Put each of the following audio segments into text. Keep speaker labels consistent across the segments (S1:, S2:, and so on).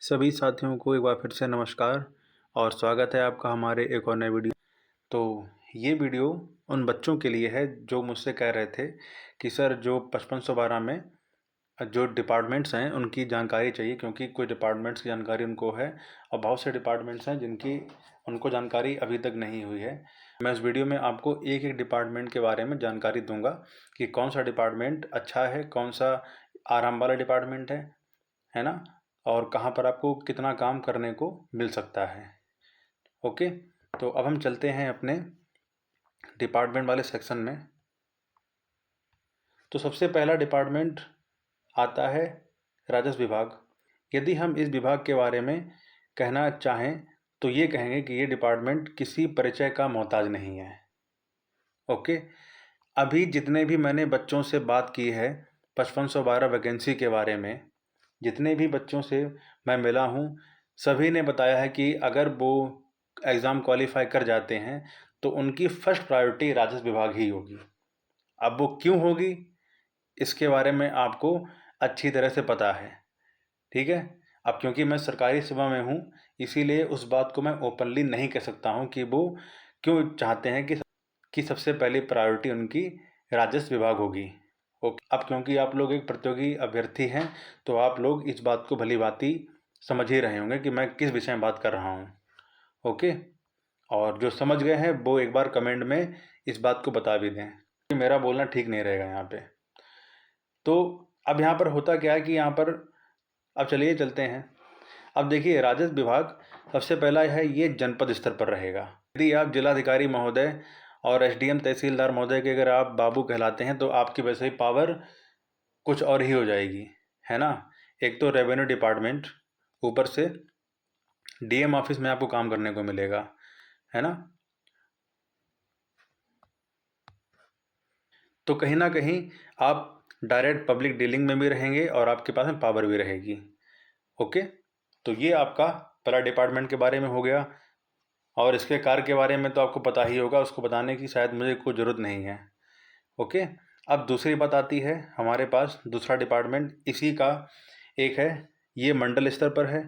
S1: सभी साथियों को एक बार फिर से नमस्कार और स्वागत है आपका हमारे एक और नए वीडियो। तो ये वीडियो उन बच्चों के लिए है जो मुझसे कह रहे थे कि सर जो 5512 में जो डिपार्टमेंट्स हैं उनकी जानकारी चाहिए, क्योंकि कुछ डिपार्टमेंट्स की जानकारी उनको है और बहुत से डिपार्टमेंट्स हैं जिनकी उनको जानकारी अभी तक नहीं हुई है। मैं इस वीडियो में आपको एक एक डिपार्टमेंट के बारे में जानकारी दूंगा कि कौन सा डिपार्टमेंट अच्छा है, कौन सा आराम वाला डिपार्टमेंट है ना, और कहाँ पर आपको कितना काम करने को मिल सकता है। ओके, तो अब हम चलते हैं अपने डिपार्टमेंट वाले सेक्शन में। तो सबसे पहला डिपार्टमेंट आता है राजस्व विभाग। यदि हम इस विभाग के बारे में कहना चाहें तो ये कहेंगे कि ये डिपार्टमेंट किसी परिचय का मोहताज नहीं है। ओके, अभी जितने भी मैंने बच्चों से बात की है 5512 वैकेंसी के बारे में, जितने भी बच्चों से मैं मिला हूँ सभी ने बताया है कि अगर वो एग्ज़ाम क्वालिफाई कर जाते हैं तो उनकी फर्स्ट प्रायोरिटी राजस्व विभाग ही होगी। अब वो क्यों होगी इसके बारे में आपको अच्छी तरह से पता है, ठीक है। अब क्योंकि मैं सरकारी सेवा में हूँ इसीलिए उस बात को मैं ओपनली नहीं कह सकता हूँ कि वो क्यों चाहते हैं कि सबसे पहली प्रायोरिटी उनकी राजस्व विभाग होगी। ओके, अब क्योंकि आप लोग एक प्रतियोगी अभ्यर्थी हैं तो आप लोग इस बात को भली भांति समझ ही रहे होंगे कि मैं किस विषय में बात कर रहा हूँ। ओके, और जो समझ गए हैं वो एक बार कमेंट में इस बात को बता भी दें कि मेरा बोलना ठीक नहीं रहेगा यहाँ पे। तो अब यहाँ पर होता क्या है कि यहाँ पर अब चलिए चलते हैं। अब देखिए राजस्व विभाग सबसे पहला है ये जनपद स्तर पर रहेगा। यदि आप जिलाधिकारी महोदय और एसडीएम तहसीलदार महोदय के अगर आप बाबू कहलाते हैं तो आपकी वैसे ही पावर कुछ और ही हो जाएगी, है ना। एक तो रेवेन्यू डिपार्टमेंट, ऊपर से डीएम ऑफिस में आपको काम करने को मिलेगा, है ना। तो कहीं ना कहीं आप डायरेक्ट पब्लिक डीलिंग में भी रहेंगे और आपके पास में पावर भी रहेगी। ओके, तो ये आपका पहला डिपार्टमेंट के बारे में हो गया और इसके कार्य के बारे में तो आपको पता ही होगा, उसको बताने की शायद मुझे कोई ज़रूरत नहीं है। ओके, अब दूसरी बात आती है हमारे पास दूसरा डिपार्टमेंट इसी का एक है, ये मंडल स्तर पर है।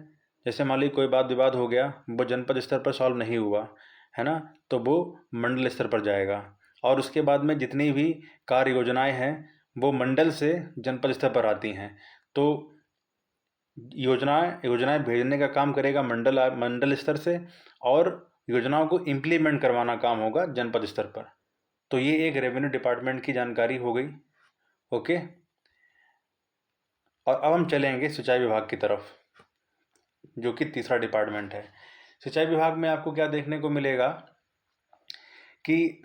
S1: जैसे मान लीजिए कोई बात विवाद हो गया, वो जनपद स्तर पर सॉल्व नहीं हुआ, है ना, तो वो मंडल स्तर पर जाएगा और उसके बाद में जितनी भी कार्य योजनाएं हैं वो मंडल से जनपद स्तर पर आती हैं। तो योजनाएं भेजने का काम करेगा मंडल स्तर से और योजनाओं को इम्प्लीमेंट करवाना काम होगा जनपद स्तर पर। तो ये एक रेवेन्यू डिपार्टमेंट की जानकारी हो गई। ओके, और अब हम चलेंगे सिंचाई विभाग की तरफ, जो कि तीसरा डिपार्टमेंट है। सिंचाई विभाग में आपको क्या देखने को मिलेगा कि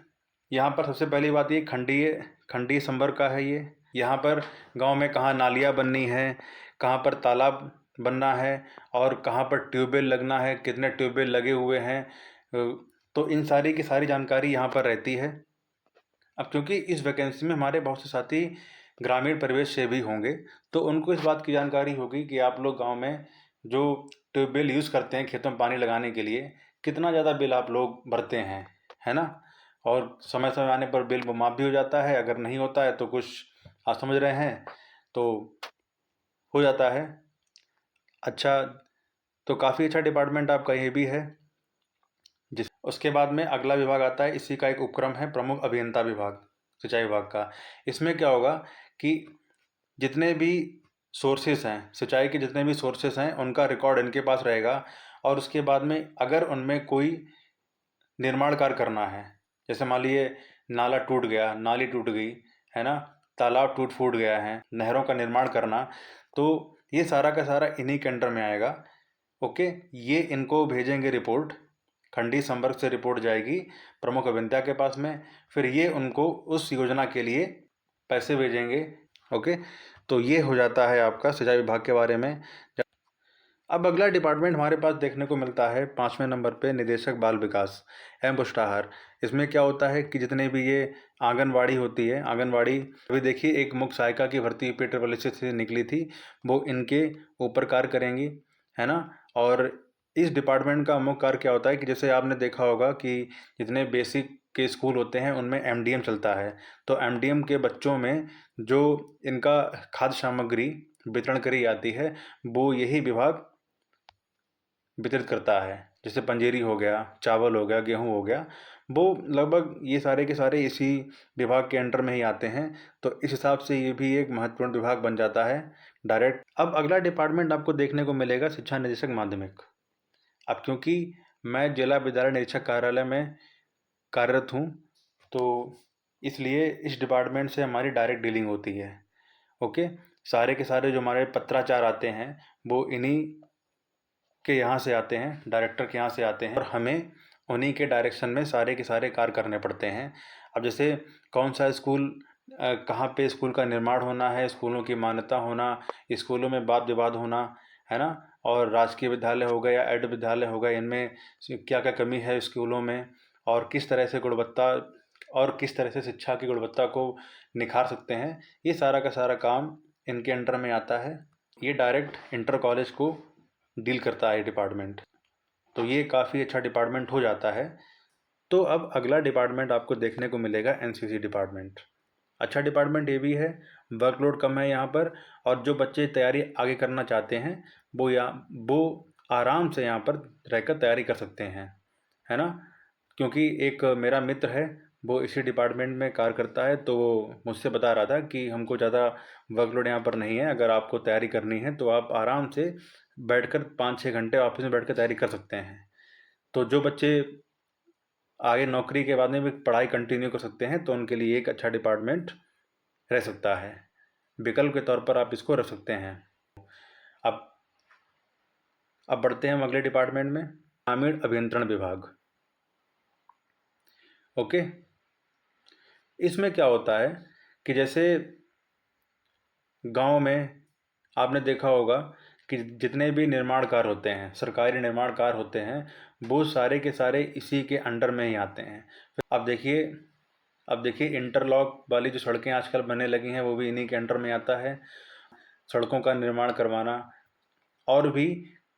S1: यहाँ पर सबसे पहली बात ये खंडीय संवर्ग का है। ये यहाँ पर गांव में कहाँ नालियाँ बननी है, कहाँ पर तालाब बनना है और कहाँ पर ट्यूबवेल लगना है, कितने ट्यूबवेल लगे हुए हैं, तो इन सारी की सारी जानकारी यहाँ पर रहती है। अब क्योंकि इस वैकेंसी में हमारे बहुत से साथी ग्रामीण परिवेश से भी होंगे तो उनको इस बात की जानकारी होगी कि आप लोग गांव में जो ट्यूबवेल यूज़ करते हैं खेतों में पानी लगाने के लिए, कितना ज़्यादा बिल आप लोग भरते हैं, है ना। और समय समय आने पर बिल वो माफ़ भी हो जाता है, अगर नहीं होता है तो कुछ आप समझ रहे हैं तो हो जाता है। अच्छा, तो काफ़ी अच्छा डिपार्टमेंट आपका ये भी है। उसके बाद में अगला विभाग आता है, इसी का एक उपक्रम है प्रमुख अभियंता विभाग, सिंचाई विभाग का। इसमें क्या होगा कि जितने भी सोर्सेस हैं, सिंचाई के जितने भी सोर्सेस हैं उनका रिकॉर्ड इनके पास रहेगा और उसके बाद में अगर उनमें कोई निर्माण कार्य करना है, जैसे मान लीजिए नाला टूट गया, नाली टूट गई, है ना, तालाब टूट फूट गया है, नहरों का निर्माण करना, तो ये सारा का सारा इन्हीं के अंडर में आएगा। ओके, ये इनको भेजेंगे रिपोर्ट, खंडी संवर्ग से रिपोर्ट जाएगी प्रमुख अभियंता के पास में, फिर ये उनको उस योजना के लिए पैसे भेजेंगे। ओके, तो ये हो जाता है आपका सिंचाई विभाग के बारे में। अब अगला डिपार्टमेंट हमारे पास देखने को मिलता है 5वें नंबर पे निदेशक बाल विकास एवं पुष्टाहार। इसमें क्या होता है कि जितने भी ये आंगनवाड़ी होती है, आंगनवाड़ी अभी देखिए एक मुख्य सहायिका की भर्ती PWL से निकली थी, वो इनके ऊपर कार्य करेंगी, है ना। और इस डिपार्टमेंट का मुख्य कार्य क्या होता है कि जैसे आपने देखा होगा कि जितने बेसिक के स्कूल होते हैं उनमें MDM चलता है, तो MDM के बच्चों में जो इनका खाद्य सामग्री वितरण करी जाती है वो यही विभाग वितरित करता है। जैसे पंजीरी हो गया, चावल हो गया, गेहूँ हो गया, वो लगभग ये सारे के सारे इसी विभाग के अंडर में ही आते हैं। तो इस हिसाब से ये भी एक महत्वपूर्ण विभाग बन जाता है डायरेक्ट। अब अगला डिपार्टमेंट आपको देखने को मिलेगा शिक्षा निदेशक माध्यमिक। अब क्योंकि मैं जिला विद्यालय निरीक्षक कार्यालय में कार्यरत हूँ, तो इसलिए इस डिपार्टमेंट से हमारी डायरेक्ट डीलिंग होती है। ओके, सारे के सारे जो हमारे पत्राचार आते हैं वो इन्हीं के यहाँ से आते हैं, डायरेक्टर के यहाँ से आते हैं, और हमें उन्हीं के डायरेक्शन में सारे के सारे कार्य करने पड़ते हैं। अब जैसे कौन सा स्कूल, कहाँ पे स्कूल का निर्माण होना है, स्कूलों की मान्यता होना, स्कूलों में वाद विवाद होना, है ना, और राजकीय विद्यालय हो गया या ऐड विद्यालय हो गया, इनमें क्या क्या कमी है स्कूलों में, और किस तरह से गुणवत्ता और किस तरह से शिक्षा की गुणवत्ता को निखार सकते हैं, ये सारा का सारा काम इनके अंडर में आता है। ये डायरेक्ट इंटर कॉलेज को डील करता है डिपार्टमेंट। तो ये काफ़ी अच्छा डिपार्टमेंट हो जाता है। तो अब अगला डिपार्टमेंट आपको देखने को मिलेगा एनसीसी डिपार्टमेंट। अच्छा डिपार्टमेंट ये भी है, वर्कलोड कम है यहाँ पर, और जो बच्चे तैयारी आगे करना चाहते हैं वो आराम से यहाँ पर रहकर तैयारी कर सकते हैं, है ना। क्योंकि एक मेरा मित्र है, वो इसी डिपार्टमेंट में कार्य करता है, तो वो मुझसे बता रहा था कि हमको ज़्यादा वर्कलोड यहाँ पर नहीं है, अगर आपको तैयारी करनी है तो आप आराम से बैठकर 5-6 घंटे ऑफिस में बैठ कर तैयारी कर सकते हैं। तो जो बच्चे आगे नौकरी के बाद में भी पढ़ाई कंटिन्यू कर सकते हैं, तो उनके लिए एक अच्छा डिपार्टमेंट रह सकता है। विकल्प के तौर पर आप इसको रख सकते हैं। अब अब बढ़ते हैं हम अगले डिपार्टमेंट में, ग्रामीण अभियंत्रण विभाग। ओके, इसमें क्या होता है कि जैसे गांव में आपने देखा होगा कि जितने भी निर्माण कार्य होते हैं, सरकारी निर्माण कार्य होते हैं, वो सारे के सारे इसी के अंडर में ही आते हैं। अब देखिए इंटरलॉक वाली जो सड़कें आजकल बनने लगी हैं, वो भी इन्हीं के अंडर में आता है। सड़कों का निर्माण करवाना और भी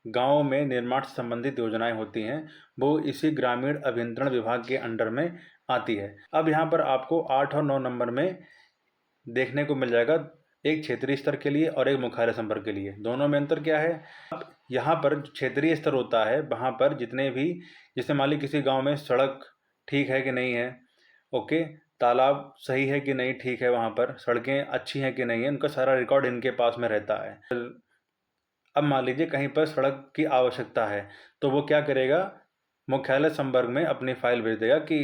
S1: गाँव में निर्माण से संबंधित योजनाएं होती हैं, वो इसी ग्रामीण अभियंत्रण विभाग के अंडर में आती है। अब यहाँ पर आपको 8 और 9 नंबर में देखने को मिल जाएगा, एक क्षेत्रीय स्तर के लिए और एक मुख्यालय संपर्क के लिए। दोनों में अंतर क्या है? अब यहाँ पर क्षेत्रीय स्तर होता है, वहाँ पर जितने भी, जैसे मान ली किसी गांव में सड़क ठीक है कि नहीं है, ओके, तालाब सही है कि नहीं ठीक है, वहाँ पर सड़कें अच्छी हैं कि नहीं है, उनका सारा रिकॉर्ड इनके पास में रहता है। अब मान लीजिए कहीं पर सड़क की आवश्यकता है, तो वो क्या करेगा, मुख्यालय संपर्क में अपनी फाइल भेज देगा कि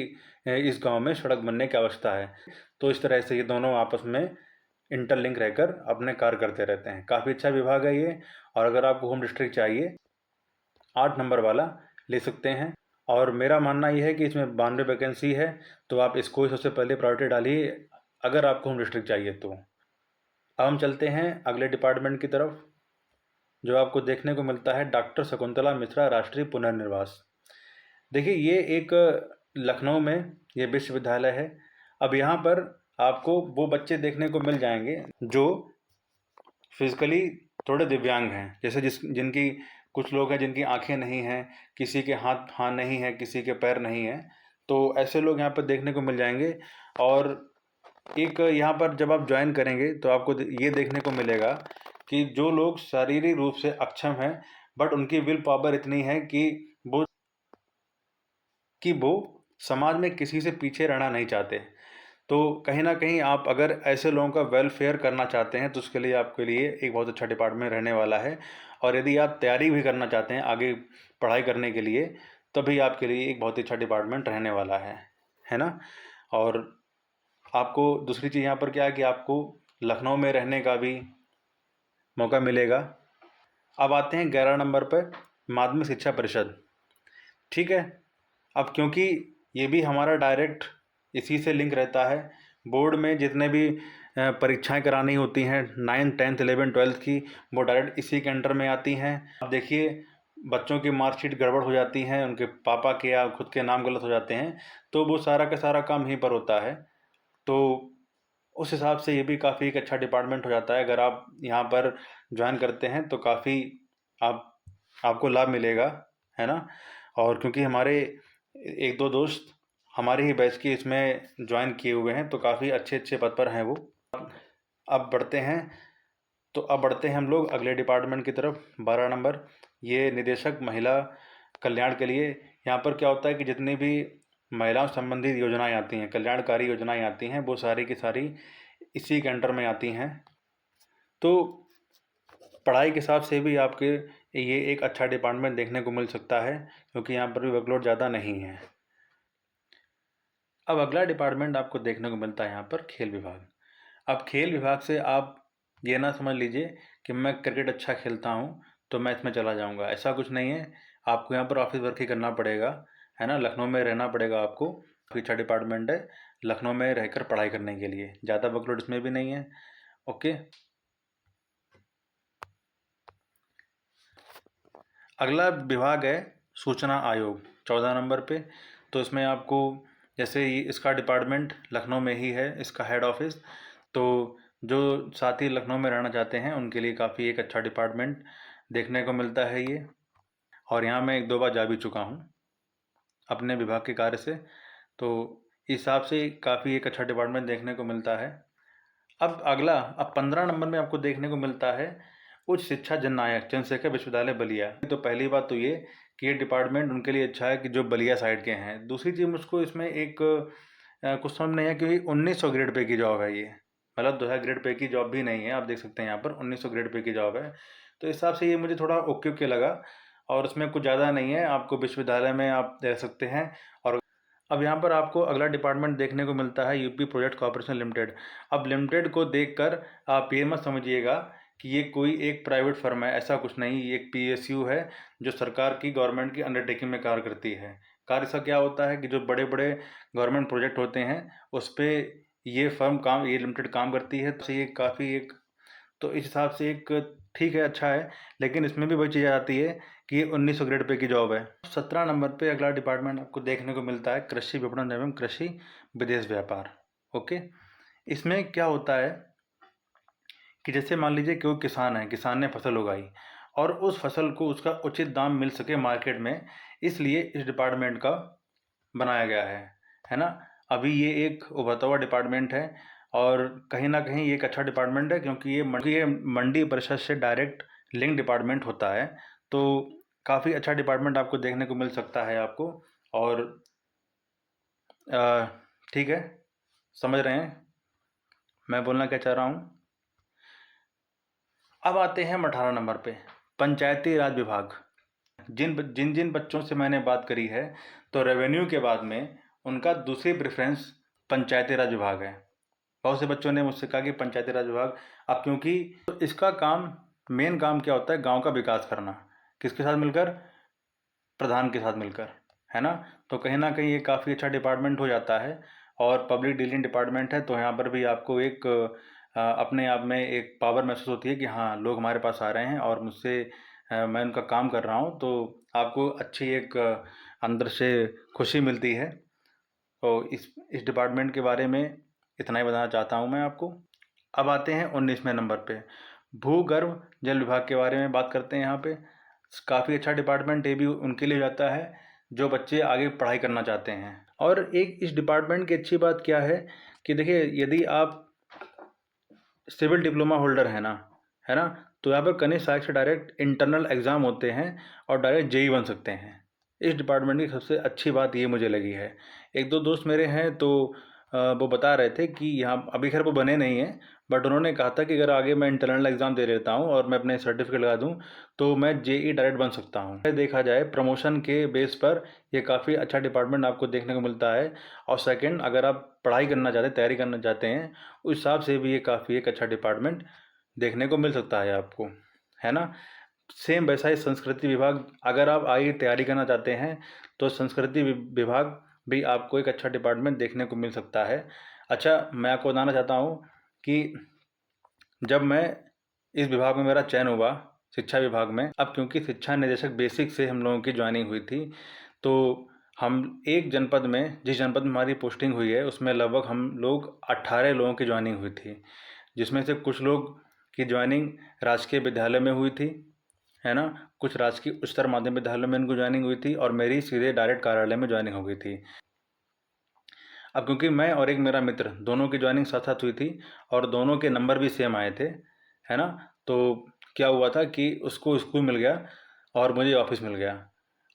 S1: इस गांव में सड़क बनने की आवश्यकता है। तो इस तरह से ये दोनों आपस में इंटरलिंक रहकर अपने कार्य करते रहते हैं। काफ़ी अच्छा विभाग है ये। और अगर आपको होम डिस्ट्रिक्ट चाहिए 8 नंबर वाला ले सकते हैं, और मेरा मानना ये है कि इसमें 92 वैकेंसी है, तो आप इसको ही सबसे पहले प्रायोरिटी डालिए अगर आपको होम डिस्ट्रिक्ट चाहिए तो। अब हम चलते हैं अगले डिपार्टमेंट की तरफ, जो आपको देखने को मिलता है डॉक्टर शकुंतला मिश्रा राष्ट्रीय पुनर्निवास। देखिए ये एक लखनऊ में ये विश्वविद्यालय है। अब यहाँ पर आपको वो बच्चे देखने को मिल जाएंगे जो फिजिकली थोड़े दिव्यांग हैं। जैसे जिनकी कुछ लोग हैं जिनकी आंखें नहीं हैं, किसी के हाथ नहीं है, किसी के पैर नहीं है, तो ऐसे लोग यहाँ पर देखने को मिल जाएंगे। और एक यहाँ पर जब आप ज्वाइन करेंगे तो आपको ये देखने को मिलेगा कि जो लोग शारीरिक रूप से अक्षम हैं, बट उनकी विल पावर इतनी है कि वो समाज में किसी से पीछे रहना नहीं चाहते। तो कहीं ना कहीं आप अगर ऐसे लोगों का वेलफेयर करना चाहते हैं, तो उसके लिए आपके लिए एक बहुत अच्छा डिपार्टमेंट रहने वाला है। और यदि आप तैयारी भी करना चाहते हैं आगे पढ़ाई करने के लिए, तभी आपके लिए एक बहुत ही अच्छा डिपार्टमेंट रहने वाला है ना। और आपको दूसरी चीज़ यहाँ पर क्या है कि आपको लखनऊ में रहने का भी मौका मिलेगा। अब आते हैं 11 नंबर पर, माध्यमिक शिक्षा परिषद। ठीक है, अब क्योंकि ये भी हमारा डायरेक्ट इसी से लिंक रहता है, बोर्ड में जितने भी परीक्षाएं करानी होती हैं 9th 10th 11th 12th की, वो डायरेक्ट इसी के अंडर में आती हैं। अब देखिए बच्चों की मार्कशीट गड़बड़ हो जाती हैं, उनके पापा के या खुद के नाम गलत हो जाते हैं, तो वो सारा का सारा काम यहीं पर होता है। तो उस हिसाब से ये भी काफ़ी एक अच्छा डिपार्टमेंट हो जाता है। अगर आप यहाँ पर ज्वाइन करते हैं तो काफ़ी आप आपको लाभ मिलेगा, है ना। और क्योंकि हमारे एक दो दोस्त हमारे ही बैच के इसमें ज्वाइन किए हुए हैं, तो काफ़ी अच्छे अच्छे पद पर हैं वो। अब बढ़ते हैं हम लोग अगले डिपार्टमेंट की तरफ, 12 नंबर, ये निदेशक महिला कल्याण के लिए। यहाँ पर क्या होता है कि जितनी भी महिलाओं संबंधित योजनाएं आती हैं, कल्याणकारी योजनाएं आती हैं, वो सारी की सारी इसी के अंडर में आती हैं। तो पढ़ाई के हिसाब से भी आपके ये एक अच्छा डिपार्टमेंट देखने को मिल सकता है, क्योंकि यहाँ पर भी वर्कलोड ज़्यादा नहीं है। अब अगला डिपार्टमेंट आपको देखने को मिलता है यहाँ पर खेल विभाग। अब खेल विभाग से आप ये ना समझ लीजिए कि मैं क्रिकेट अच्छा खेलता हूँ तो मैं इसमें चला जाऊँगा, ऐसा कुछ नहीं है। आपको यहाँ पर ऑफिस वर्क ही करना पड़ेगा, है ना। लखनऊ में रहना पड़ेगा आपको। अच्छा डिपार्टमेंट है लखनऊ में रहकर पढ़ाई करने के लिए, ज़्यादा वर्कलोड इसमें भी नहीं है। ओके, अगला विभाग है सूचना आयोग, 14 नंबर पे। तो इसमें आपको जैसे इसका डिपार्टमेंट लखनऊ में ही है, इसका हेड ऑफिस। तो जो साथी लखनऊ में रहना चाहते हैं उनके लिए काफ़ी एक अच्छा डिपार्टमेंट देखने को मिलता है ये। और यहाँ मैं 1-2 बार जा भी चुका हूँ अपने विभाग के कार्य से, तो इस हिसाब से काफ़ी एक अच्छा डिपार्टमेंट देखने को मिलता है। अब 15 नंबर में आपको देखने को मिलता है उच्च शिक्षा जननायक चंद्रशेखर विश्वविद्यालय बलिया। तो पहली बात तो ये कि ये डिपार्टमेंट उनके लिए अच्छा है कि जो बलिया साइड के हैं। दूसरी चीज़ मुझको इसमें एक कुछ समझ नहीं है कि 1900 ग्रेड पे की जॉब है ये, मतलब 2000 ग्रेड पे की जॉब भी नहीं है। आप देख सकते हैं यहाँ पर 1900 ग्रेड पे की जॉब है। तो इस हिसाब से ये मुझे थोड़ा ओके ओके लगा, और उसमें कुछ ज़्यादा नहीं है, आपको विश्वविद्यालय में आप रह सकते हैं। और अब यहाँ पर आपको अगला डिपार्टमेंट देखने को मिलता है यूपी प्रोजेक्ट कॉर्पोरेशन लिमिटेड। अब लिमिटेड को देखकर आप ये मत समझिएगा कि ये कोई एक प्राइवेट फर्म है, ऐसा कुछ नहीं। ये एक पीएसयू है जो सरकार की गवर्नमेंट की अंडरटेकिंग में कार्य करती है। कार्य इसका क्या होता है कि जो बड़े बड़े गवर्नमेंट प्रोजेक्ट होते हैं उस पर ये लिमिटेड काम करती है। तो ये काफ़ी एक, तो इस हिसाब से एक ठीक है, अच्छा है। लेकिन इसमें भी वही चीज़ आती है कि ये 1900 ग्रेड पे की जॉब है। 17 नंबर पे अगला डिपार्टमेंट आपको देखने को मिलता है कृषि विपणन एवं कृषि विदेश व्यापार। ओके, इसमें क्या होता है कि जैसे मान लीजिए कि वो किसान है, किसान ने फसल उगाई और उस फसल को उसका उचित दाम मिल सके मार्केट में, इसलिए इस डिपार्टमेंट का बनाया गया है ना। अभी ये एक उभरता हुआ डिपार्टमेंट है और कहीं ना कहीं ये एक अच्छा डिपार्टमेंट है, क्योंकि ये मंडी परिषद से डायरेक्ट लिंक डिपार्टमेंट होता है। तो काफ़ी अच्छा डिपार्टमेंट आपको देखने को मिल सकता है आपको। और ठीक है, समझ रहे हैं मैं बोलना क्या चाह रहा हूँ। अब आते हैं हम 18 नंबर पे, पंचायती राज विभाग। जिन जिन जिन बच्चों से मैंने बात करी है, तो रेवेन्यू के बाद में उनका दूसरी प्रेफरेंस पंचायती राज विभाग है। बहुत से बच्चों ने मुझसे कहा कि पंचायती राज विभाग, अब क्योंकि तो इसका काम, मेन काम क्या होता है, गांव का विकास करना। किसके साथ मिलकर? प्रधान के साथ मिलकर, है ना। तो कहीं ना कहीं ये काफ़ी अच्छा डिपार्टमेंट हो जाता है और पब्लिक डीलिंग डिपार्टमेंट है। तो यहाँ पर भी आपको एक अपने आप में एक पावर महसूस होती है कि हाँ, लोग हमारे पास आ रहे हैं और मुझसे मैं उनका काम कर रहा हूँ, तो आपको अच्छी एक अंदर से खुशी मिलती है। तो इस डिपार्टमेंट के बारे में इतना ही बताना चाहता हूँ मैं आपको। अब आते हैं 19वें नंबर पे, भूगर्भ जल विभाग के बारे में बात करते हैं। यहाँ पे काफ़ी अच्छा डिपार्टमेंट ये भी उनके लिए जाता है जो बच्चे आगे पढ़ाई करना चाहते हैं। और एक इस डिपार्टमेंट की अच्छी बात क्या है कि देखिए, यदि आप सिविल डिप्लोमा होल्डर है ना, तो यहाँ पर कनिष्ठ सहायक से डायरेक्ट इंटरनल एग्ज़ाम होते हैं और डायरेक्ट जेई बन सकते हैं। इस डिपार्टमेंट की सबसे अच्छी बात ये मुझे लगी है। 1-2 दोस्त मेरे हैं तो वो बता रहे थे कि यहाँ अभी खैर वो बने नहीं हैं, बट उन्होंने कहा था कि अगर आगे मैं इंटरनल एग्ज़ाम दे लेता हूँ और मैं अपने सर्टिफिकेट लगा दूँ तो मैं जेई डायरेक्ट बन सकता हूँ। देखा जाए प्रमोशन के बेस पर ये काफ़ी अच्छा डिपार्टमेंट आपको देखने को मिलता है। और सेकंड, अगर आप पढ़ाई करना चाहते हैं, तैयारी करना चाहते हैं, उस हिसाब से भी ये काफ़ी एक अच्छा डिपार्टमेंट देखने को मिल सकता है आपको, है ना। सेम वैसा ही संस्कृति विभाग, अगर आप आगे तैयारी करना चाहते हैं तो संस्कृति विभाग भी आपको एक अच्छा डिपार्टमेंट देखने को मिल सकता है। अच्छा, मैं आपको बताना चाहता हूँ कि जब मैं इस विभाग में मेरा चयन हुआ, शिक्षा विभाग में, अब क्योंकि शिक्षा निदेशक बेसिक से हम लोगों की ज्वाइनिंग हुई थी, तो हम एक जनपद में, जिस जनपद में हमारी पोस्टिंग हुई है उसमें लगभग हम लोग 18 लोगों की ज्वाइनिंग हुई थी, जिसमें से कुछ लोग की ज्वाइनिंग राजकीय विद्यालय में हुई थी, है ना। कुछ राजकीय उच्चतर माध्यमिक विद्यालय में उनको ज्वाइनिंग हुई थी और मेरी सीधे डायरेक्ट कार्यालय में ज्वाइनिंग हो गई थी। अब क्योंकि मैं और एक मेरा मित्र दोनों की ज्वाइनिंग साथ साथ हुई थी और दोनों के नंबर भी सेम आए थे, है ना, तो क्या हुआ था कि उसको स्कूल मिल गया और मुझे ऑफिस मिल गया।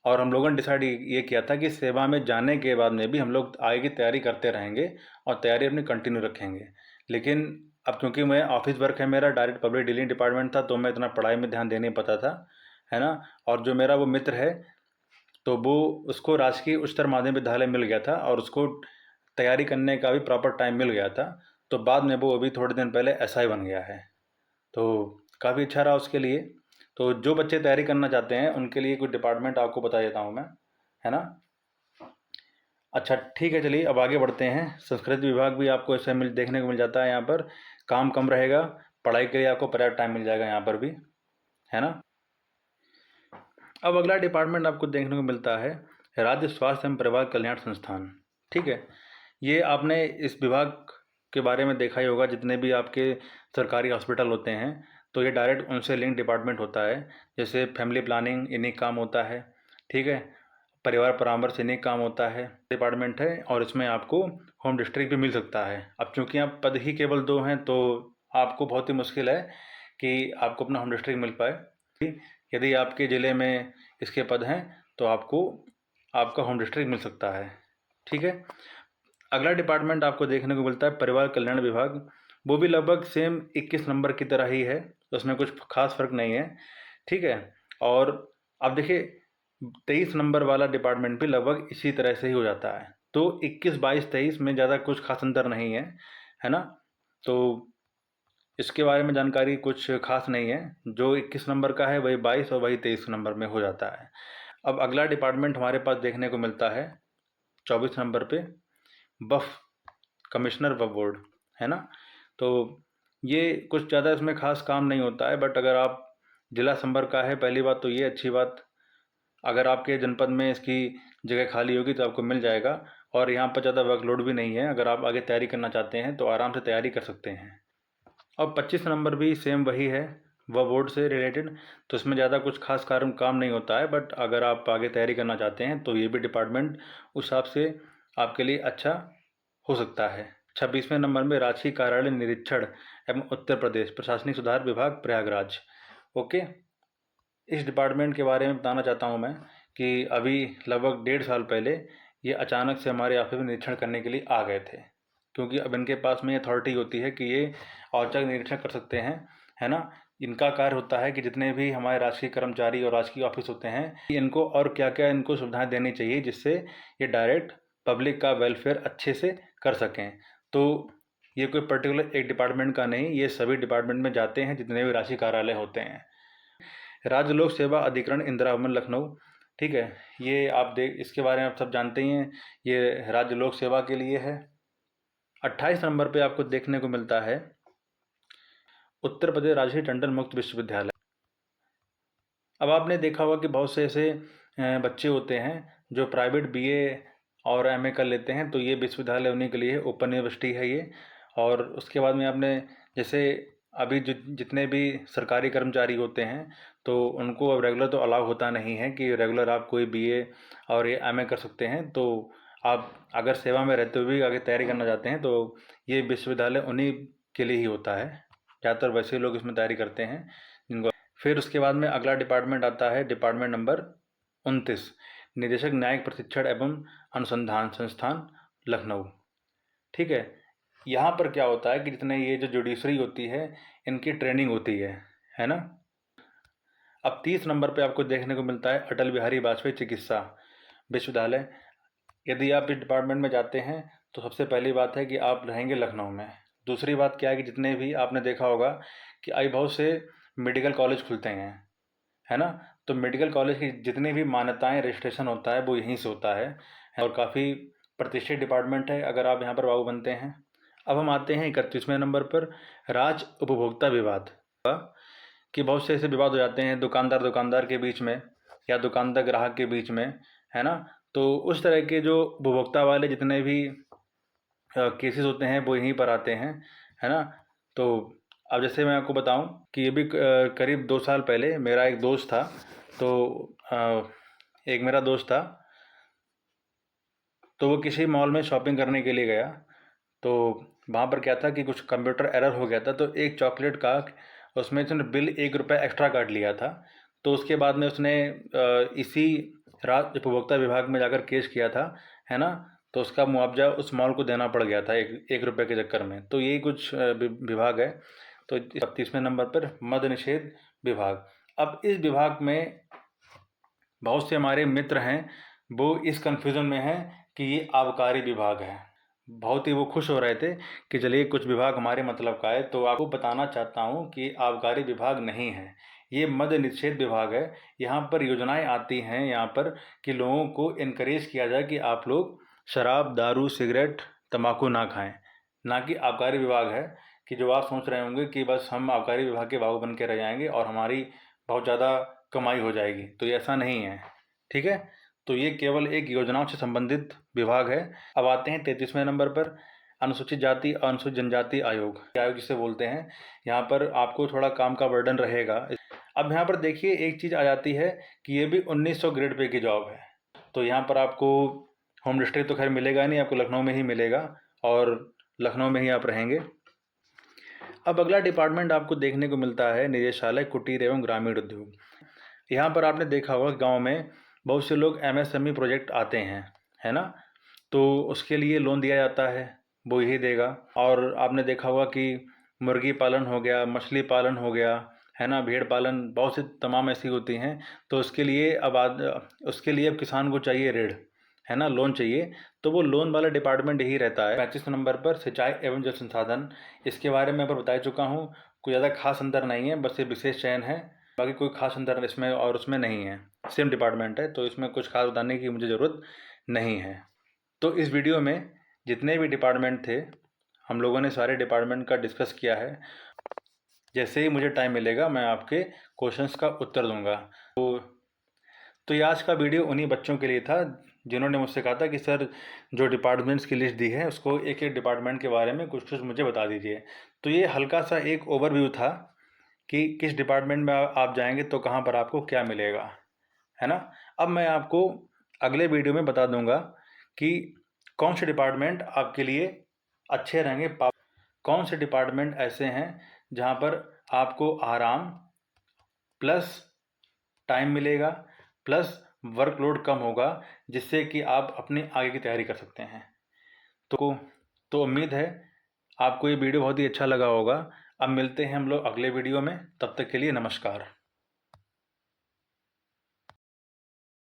S1: और हम लोगों ने डिसाइड ये किया था कि सेवा में जाने के बाद में भी हम लोग आगे की तैयारी करते रहेंगे और तैयारी अपनी कंटिन्यू रखेंगे। लेकिन अब क्योंकि मैं ऑफिस वर्क है मेरा, डायरेक्ट पब्लिक डीलिंग डिपार्टमेंट था, तो मैं इतना पढ़ाई में ध्यान दे नहीं पाता था, है ना। और जो मेरा वो मित्र है, तो वो उसको राजकीय उच्चतर माध्यमिक विद्यालय मिल गया था और उसको तैयारी करने का भी प्रॉपर टाइम मिल गया था। तो बाद में वो अभी थोड़े दिन पहले एसआई बन गया है, तो काफ़ी अच्छा रहा उसके लिए। तो जो बच्चे तैयारी करना चाहते हैं उनके लिए कुछ डिपार्टमेंट आपको बता देता हूँ मैं, है ना। अच्छा ठीक है, चलिए अब आगे बढ़ते हैं। संस्कृत विभाग भी आपको ऐसे देखने को मिल जाता है। यहाँ पर काम कम रहेगा, पढ़ाई के लिए आपको पर्याप्त टाइम मिल जाएगा यहाँ पर भी, है ना। अब अगला डिपार्टमेंट आपको देखने को मिलता है राज्य स्वास्थ्य एवं परिवार कल्याण संस्थान। ठीक है, ये आपने इस विभाग के बारे में देखा ही होगा। जितने भी आपके सरकारी हॉस्पिटल होते हैं तो ये डायरेक्ट उनसे लिंक डिपार्टमेंट होता है। जैसे फैमिली प्लानिंग इन्हीं काम होता है, ठीक है। परिवार परामर्श इन्हीं काम होता है, डिपार्टमेंट है। और इसमें आपको होम डिस्ट्रिक्ट भी मिल सकता है। अब चूँकि आप पद ही केवल 2 हैं तो आपको बहुत ही मुश्किल है कि आपको अपना होम डिस्ट्रिक्ट मिल पाए। यदि आपके ज़िले में इसके पद हैं तो आपको आपका होम डिस्ट्रिक्ट मिल सकता है, ठीक है। अगला डिपार्टमेंट आपको देखने को मिलता है परिवार कल्याण विभाग। वो भी लगभग सेम 21 नंबर की तरह ही है, उसमें कुछ खास फर्क नहीं है, ठीक है। और अब देखिए 23 नंबर वाला डिपार्टमेंट भी लगभग इसी तरह से ही हो जाता है। तो 21, 22, 23 में ज़्यादा कुछ खास अंतर नहीं है ना। तो इसके बारे में जानकारी कुछ खास नहीं है। जो 21 नंबर का है वही 22 और वही 23 नंबर में हो जाता है। अब अगला डिपार्टमेंट हमारे पास देखने को मिलता है 24 नंबर पे, वफ़ कमिश्नर वफ़ बोर्ड, है ना। तो ये कुछ ज़्यादा इसमें खास काम नहीं होता है, बट अगर आप जिला संबर का है, पहली बात तो ये अच्छी बात, अगर आपके जनपद में इसकी जगह खाली होगी तो आपको मिल जाएगा। और यहाँ पर ज़्यादा वर्कलोड भी नहीं है, अगर आप आगे तैयारी करना चाहते हैं तो आराम से तैयारी कर सकते हैं। और 25 नंबर भी सेम वही है, वह बोर्ड से रिलेटेड। तो इसमें ज़्यादा कुछ खास काम नहीं होता है, बट अगर आप आगे तैयारी करना चाहते हैं तो ये भी डिपार्टमेंट उस हिसाब से आपके लिए अच्छा हो सकता है। 26वें नंबर में राजकीय कार्यालय निरीक्षण एवं उत्तर प्रदेश प्रशासनिक सुधार विभाग प्रयागराज। ओके, इस डिपार्टमेंट के बारे में बताना चाहता हूँ मैं कि अभी लगभग 1.5 साल पहले ये अचानक से हमारे ऑफिस में निरीक्षण करने के लिए आ गए थे। क्योंकि अब इनके पास में अथॉरिटी होती है कि ये औचक निरीक्षण कर सकते हैं, है ना। इनका कार्य होता है कि जितने भी हमारे राजकीय कर्मचारी और राजकीय ऑफिस होते हैं, इनको और क्या क्या इनको सुविधाएं देनी चाहिए जिससे ये डायरेक्ट पब्लिक का वेलफेयर अच्छे से कर सकें। तो ये कोई पर्टिकुलर एक डिपार्टमेंट का नहीं, ये सभी डिपार्टमेंट में जाते हैं जितने भी राजकीय कार्यालय होते हैं। राज्य लोक सेवा अधिकरण इंदिरा भवन लखनऊ, ठीक है। ये आप इसके बारे में आप सब जानते ही हैं, ये राज्य लोक सेवा के लिए है। 28 नंबर पे आपको देखने को मिलता है उत्तर प्रदेश राजकीय टंडन मुक्त विश्वविद्यालय। अब आपने देखा होगा कि बहुत से ऐसे बच्चे होते हैं जो प्राइवेट बीए और एमए कर लेते हैं, तो ये विश्वविद्यालय उन्हीं के लिए ओपन यूनिवर्सिटी है ये। और उसके बाद में आपने जैसे अभी जितने भी सरकारी कर्मचारी होते हैं तो उनको अब रेगुलर तो अलाउ होता नहीं है कि रेगुलर आप कोई बीए और ये एमए कर सकते हैं। तो आप अगर सेवा में रहते हुए भी आगे तैयारी करना चाहते हैं तो ये विश्वविद्यालय उन्हीं के लिए ही होता है। ज़्यादातर वैसे लोग इसमें तैयारी करते हैं जिनको। फिर उसके बाद में अगला डिपार्टमेंट आता है डिपार्टमेंट नंबर 29, निदेशक न्यायिक प्रशिक्षण एवं अनुसंधान संस्थान लखनऊ, ठीक है। यहाँ पर क्या होता है कि जितने ये जो जुडिशरी होती है इनकी ट्रेनिंग होती है ना। अब 30 नंबर पे आपको देखने को मिलता है अटल बिहारी वाजपेयी चिकित्सा विश्वविद्यालय। यदि आप इस डिपार्टमेंट में जाते हैं तो सबसे पहली बात है कि आप रहेंगे लखनऊ में। दूसरी बात क्या है कि जितने भी आपने देखा होगा कि आई बहुत से मेडिकल कॉलेज खुलते हैं, है ना। तो मेडिकल कॉलेज की जितनी भी मान्यताएं रजिस्ट्रेशन होता है वो यहीं से होता है और काफ़ी प्रतिष्ठित डिपार्टमेंट है अगर आप यहाँ पर बाबू बनते हैं। अब हम आते हैं 31वें नंबर पर राज्य उपभोक्ता विवाद। कि बहुत से ऐसे विवाद हो जाते हैं दुकानदार दुकानदार के बीच में या दुकानदार ग्राहक के बीच में, है ना। तो उस तरह के जो उपभोक्ता वाले जितने भी केसेस होते हैं वो यहीं पर आते हैं, है ना। तो अब जैसे मैं आपको बताऊं कि ये भी करीब 2 साल पहले मेरा एक दोस्त था। तो एक मेरा दोस्त था, तो वो किसी मॉल में शॉपिंग करने के लिए गया। तो वहाँ पर क्या था कि कुछ कंप्यूटर एरर हो गया था, तो एक चॉकलेट का उसमें उसने बिल 1 रुपये एक्स्ट्रा काट लिया था। तो उसके बाद में उसने इसी रात उपभोक्ता विभाग में जाकर केस किया था, है ना। तो उसका मुआवजा उस मॉल को देना पड़ गया था 1 रुपये के चक्कर में। तो यही कुछ विभाग है। तो 36वें नंबर पर मद्य निषेध विभाग। अब इस विभाग में बहुत से हमारे मित्र हैं, वो इस कन्फ्यूज़न में हैं कि ये आबकारी विभाग है। बहुत ही वो खुश हो रहे थे कि चलिए कुछ विभाग हमारे मतलब का है। तो आपको बताना चाहता हूँ कि आबकारी विभाग नहीं है, ये मद्य निषेध विभाग है। यहाँ पर योजनाएं आती हैं यहाँ पर कि लोगों को इनकरेज किया जाए कि आप लोग शराब, दारू, सिगरेट, तंबाकू ना खाएं। ना कि आबकारी विभाग है कि जो आप सोच रहे होंगे कि बस हम आबकारी विभाग के बाबू बन के रह जाएंगे और हमारी बहुत ज़्यादा कमाई हो जाएगी। तो ये ऐसा नहीं है, ठीक है। तो ये केवल एक योजनाओं से संबंधित विभाग है। अब आते हैं 33वें नंबर पर, अनुसूचित जाति और अनुसूचित जनजाति आयोग जिसे बोलते हैं। यहाँ पर आपको थोड़ा काम का बर्डन रहेगा। अब यहाँ पर देखिए एक चीज़ आ जाती है कि ये भी 1900 ग्रेड पे की जॉब है। तो यहाँ पर आपको होम डिस्ट्रिक्ट तो खैर मिलेगा नहीं, आपको लखनऊ में ही मिलेगा और लखनऊ में ही आप रहेंगे। अब अगला डिपार्टमेंट आपको देखने को मिलता है निदेशालय कुटीर एवं ग्रामीण उद्योग। यहाँ पर आपने देखा होगा गांव में बहुत से लोग MSME प्रोजेक्ट आते हैं, है ना। तो उसके लिए लोन दिया जाता है, वो यही देगा। और आपने देखा होगा कि मुर्गी पालन हो गया, मछली पालन हो गया, है ना, भेड़ पालन, बहुत सी तमाम ऐसी होती हैं। तो उसके लिए अब किसान को चाहिए ऋण, है ना, लोन चाहिए। तो वो लोन वाला डिपार्टमेंट यही रहता है। 35 नंबर पर सिंचाई एवं जल संसाधन, इसके बारे में मैं बता चुका हूँ। कोई ज़्यादा खास अंतर नहीं है, बस ये विशेष चयन है। बाकी कोई खास अंतर इसमें और उसमें नहीं है, सेम डिपार्टमेंट है। तो इसमें कुछ खास बताने की मुझे ज़रूरत नहीं है। तो इस वीडियो में जितने भी डिपार्टमेंट थे हम लोगों ने सारे डिपार्टमेंट का डिस्कस किया है। जैसे ही मुझे टाइम मिलेगा मैं आपके क्वेश्चंस का उत्तर दूंगा। तो ये आज का वीडियो उन्हीं बच्चों के लिए था जिन्होंने मुझसे कहा था कि सर जो डिपार्टमेंट्स की लिस्ट दी है उसको एक एक डिपार्टमेंट के बारे में कुछ कुछ मुझे बता दीजिए। तो ये हल्का सा एक ओवरव्यू था कि किस डिपार्टमेंट में आप जाएंगे तो कहाँ पर आपको क्या मिलेगा, है ना। अब मैं आपको अगले वीडियो में बता दूंगा कि कौन से डिपार्टमेंट आपके लिए अच्छे रहेंगे, कौन से डिपार्टमेंट ऐसे हैं जहाँ पर आपको आराम प्लस टाइम मिलेगा प्लस वर्कलोड कम होगा, जिससे कि आप अपनी आगे की तैयारी कर सकते हैं। तो उम्मीद है आपको ये वीडियो बहुत ही अच्छा लगा होगा। अब मिलते हैं हम लोग अगले वीडियो में, तब तक के लिए नमस्कार।